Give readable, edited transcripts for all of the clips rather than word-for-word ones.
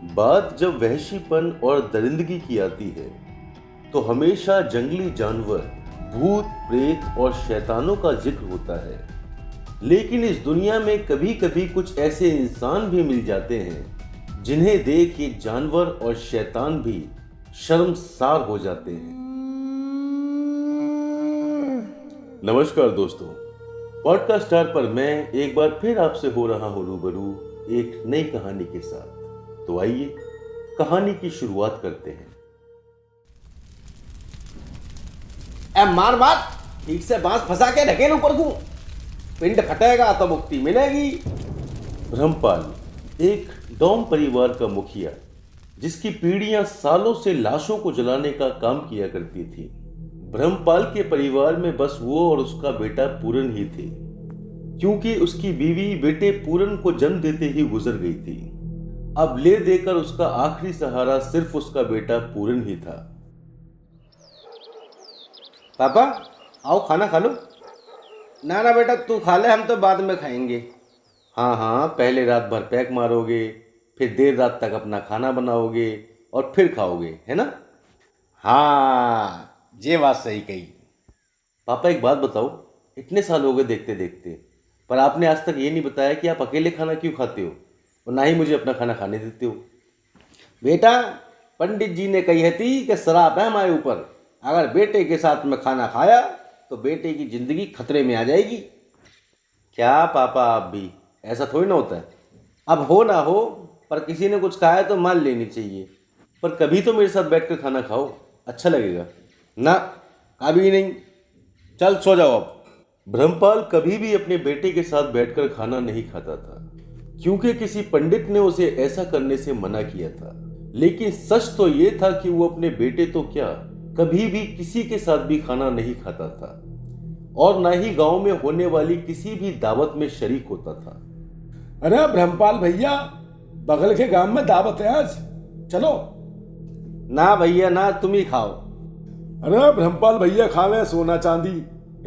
बात जब वहशीपन और दरिंदगी की आती है तो हमेशा जंगली जानवर, भूत प्रेत और शैतानों का जिक्र होता है। लेकिन इस दुनिया में कभी कभी कुछ ऐसे इंसान भी मिल जाते हैं जिन्हें देख ये जानवर और शैतान भी शर्मसार हो जाते हैं। नमस्कार दोस्तों, पॉडकास्ट स्टार पर मैं एक बार फिर आपसे हो रहा हूँ रूबरू एक नई कहानी के साथ। तो आइए कहानी की शुरुआत करते हैं। मार मार ठीक से बांस फंसा के ढकेल ऊपर को, पिंड फटेगा तो मुक्ति मिलेगी। ब्रह्मपाल एक डोम परिवार का मुखिया, जिसकी पीढ़ियां सालों से लाशों को जलाने का काम किया करती थी। ब्रह्मपाल के परिवार में बस वो और उसका बेटा पूरन ही थे, क्योंकि उसकी बीवी बेटे पूरन को जन्म देते ही गुजर गई थी। अब ले देकर उसका आखिरी सहारा सिर्फ उसका बेटा पूरन ही था। पापा आओ खाना खा लो। ना ना बेटा तू खा ले, हम तो बाद में खाएंगे। हाँ, पहले रात भर पैक मारोगे, फिर देर रात तक अपना खाना बनाओगे और फिर खाओगे, है ना? हाँ ये बात सही कही। पापा एक बात बताओ, इतने साल हो गए देखते देखते, पर आपने आज तक ये नहीं बताया कि आप अकेले खाना क्यों खाते हो और ना ही मुझे अपना खाना खाने देते हो। बेटा पंडित जी ने कही थी कि श्राप है हमारे ऊपर, अगर बेटे के साथ में खाना खाया तो बेटे की जिंदगी खतरे में आ जाएगी। क्या पापा, आप भी ऐसा थोड़ी ना होता है। अब हो ना हो, पर किसी ने कुछ कहा है तो मान लेनी चाहिए। पर कभी तो मेरे साथ बैठकर खाना खाओ, अच्छा लगेगा। ना कभी नहीं, चल सो जाओ अब। ब्रह्मपाल कभी भी अपने बेटे के साथ बैठकर खाना नहीं खाता था, क्योंकि किसी पंडित ने उसे ऐसा करने से मना किया था। लेकिन सच तो ये था कि वो अपने बेटे तो क्या, कभी भी किसी के साथ भी खाना नहीं खाता था और ना ही गांव में होने वाली किसी भी दावत में शरीक होता था। अरे ब्रह्मपाल भैया, बगल के गांव में दावत है आज, चलो। ना भैया ना, तुम ही खाओ। अरे ब्रह्मपाल भैया खा लें सोना चांदी,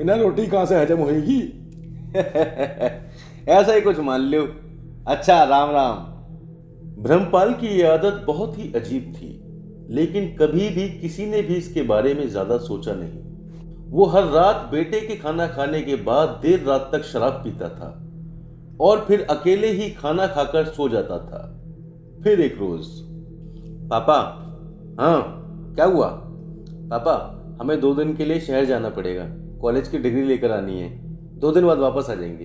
इन्हें रोटी कहाँ से हजम होएगी। ऐसा ही कुछ मान लो। अच्छा राम राम। ब्रह्मपाल की ये आदत बहुत ही अजीब थी, लेकिन कभी भी किसी ने भी इसके बारे में ज्यादा सोचा नहीं। वो हर रात बेटे के खाना खाने के बाद देर रात तक शराब पीता था और फिर अकेले ही खाना खाकर सो जाता था। फिर एक रोज, पापा। हाँ क्या हुआ? पापा हमें 2 दिन के लिए शहर जाना पड़ेगा, कॉलेज की डिग्री लेकर आनी है, 2 दिन बाद वापस आ जाएंगे।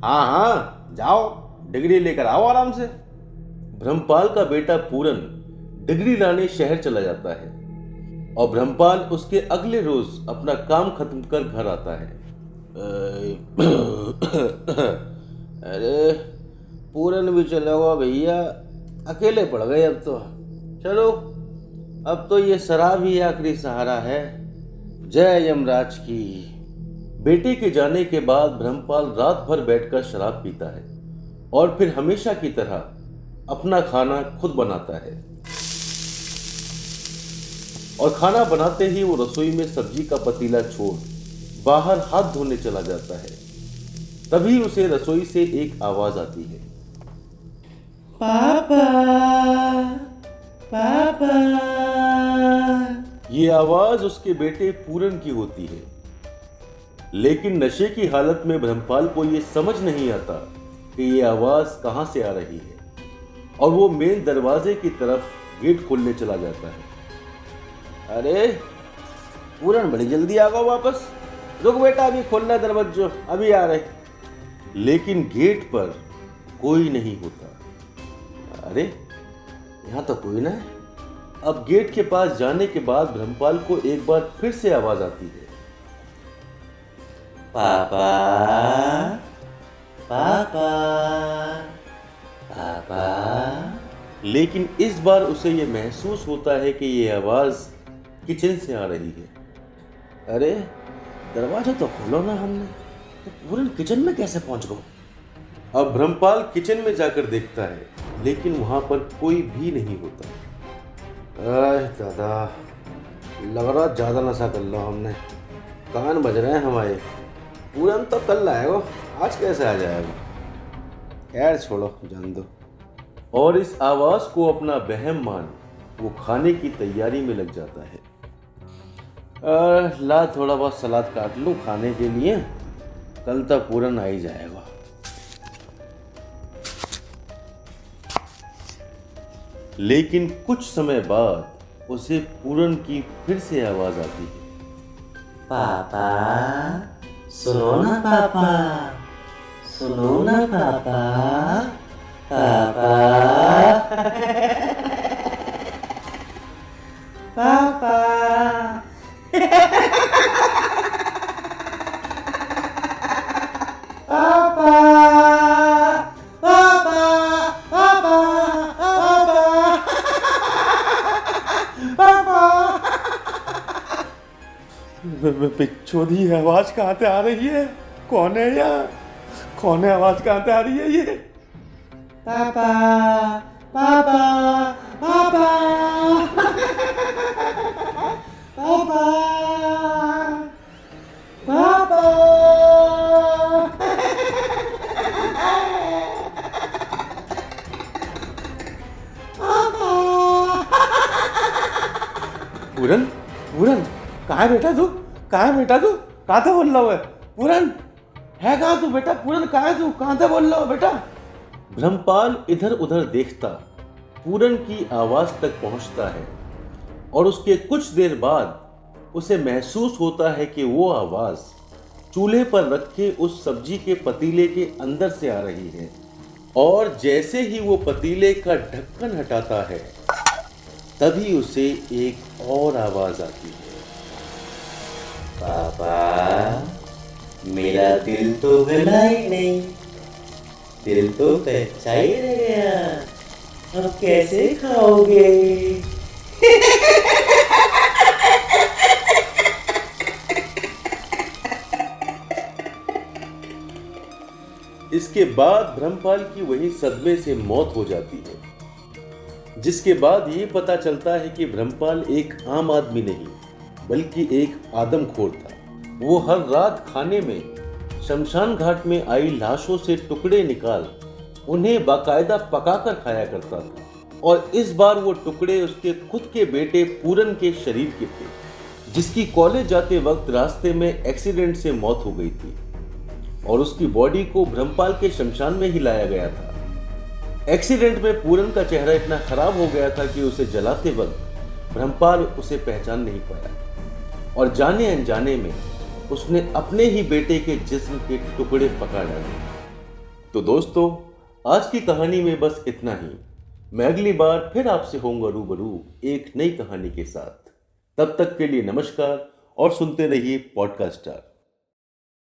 हाँ हाँ जाओ, डिग्री लेकर आओ आराम से। ब्रह्मपाल का बेटा पूरन डिग्री लाने शहर चला जाता है और ब्रह्मपाल उसके अगले रोज अपना काम खत्म कर घर आता है। अरे पूरन भी चला हुआ भैया, अकेले पड़ गए अब तो। चलो अब तो ये शराब ही आखिरी सहारा है। जय यमराज की। बेटे के जाने के बाद ब्रह्मपाल रात भर बैठकर शराब पीता है और फिर हमेशा की तरह अपना खाना खुद बनाता है। और खाना बनाते ही वो रसोई में सब्जी का पतीला छोड़ बाहर हाथ धोने चला जाता है। तभी उसे रसोई से एक आवाज आती है, पापा पापा। ये आवाज उसके बेटे पूरन की होती है। लेकिन नशे की हालत में ब्रह्मपाल को ये समझ नहीं आता कि ये आवाज कहां से आ रही है और वो मेन दरवाजे की तरफ गेट खोलने चला जाता है। अरे पूरन बड़ी जल्दी आ गए वापस। रुक बेटा, अभी खोलना दरवाजा, अभी आ रहे। लेकिन गेट पर कोई नहीं होता। अरे यहाँ तो कोई ना है। अब गेट के पास जाने के बाद ब्रह्मपाल को एक बार फिर से आवाज आती है, पापा पापा पापा। लेकिन इस बार उसे यह महसूस होता है कि यह आवाज किचन से आ रही है। अरे दरवाजा तो खोलो ना हमने, तो पूरन किचन में कैसे पहुंच गए? अब ब्रह्मपाल किचन में जाकर देखता है, लेकिन वहां पर कोई भी नहीं होता। अरे दादा, लग रहा ज्यादा नशा कर लो हमने, कान बज रहे हैं हमारे। पूरन तो कल आएगा, आज कैसे आ जाएगा? खैर छोड़ो, जान दो। और इस आवाज को अपना वहम मान वो खाने की तैयारी में लग जाता है। ला थोड़ा बहुत सलाद काट लूं खाने के लिए, कल तक पूरन आ ही जाएगा। लेकिन कुछ समय बाद उसे पूरन की फिर से आवाज आती है। पापा, सुनो ना पापा, सुनो ना पापा, पापा, पापा। पिछोदी आवाज कहाँ से आ रही है? कौन है यार? कौन है? आवाज कहाँ से आ रही है ये? पापा, पापा, पापा, पापा, पापा। पूरन, पूरन, कहाँ है बेटा तू? कहाँ है बेटा तू? कहाँ से बोल रहा है? पूरन है कहाँ तू बेटा? पूरन कहाँ है तू? कहाँ से बोल रहा है बेटा? ब्रह्मपाल इधर उधर देखता पूरन की आवाज तक पहुंचता है और उसके कुछ देर बाद उसे महसूस होता है कि वो आवाज चूल्हे पर रखे उस सब्जी के पतीले के अंदर से आ रही है। और जैसे ही वो पतीले का ढक्कन हटाता है तभी उसे एक और आवाज आती है। पापा, मेरा दिल तो गला ही नहीं, दिल तो कच्चा ही रह गया, अब कैसे खाओगे? इसके बाद ब्रह्मपाल की वही सदमे से मौत हो जाती है, जिसके बाद ये पता चलता है कि ब्रह्मपाल एक आम आदमी नहीं बल्कि एक आदमखोर था। वो हर रात खाने में शमशान घाट में आई लाशों से टुकड़े निकाल उन्हें बाकायदा पकाकर खाया करता था। और इस बार वो टुकड़े उसके खुद के बेटे पूरन के शरीर के थे, जिसकी कॉलेज जाते वक्त रास्ते में एक्सीडेंट से मौत हो गई थी और उसकी बॉडी को ब्रह्मपाल के शमशान में ही लाया गया था। एक्सीडेंट में पूरन का चेहरा इतना खराब हो गया था कि उसे जलाते वक्त ब्रह्मपाल उसे पहचान नहीं पाया और जाने अनजाने में उसने अपने ही बेटे के जिस्म के टुकड़े पका डाले। तो दोस्तों, आज की कहानी में बस इतना ही। मैं अगली बार फिर आपसे होऊंगा रूबरू एक नई कहानी के साथ। तब तक के लिए नमस्कार और सुनते रहिए पॉडकास्ट स्टार।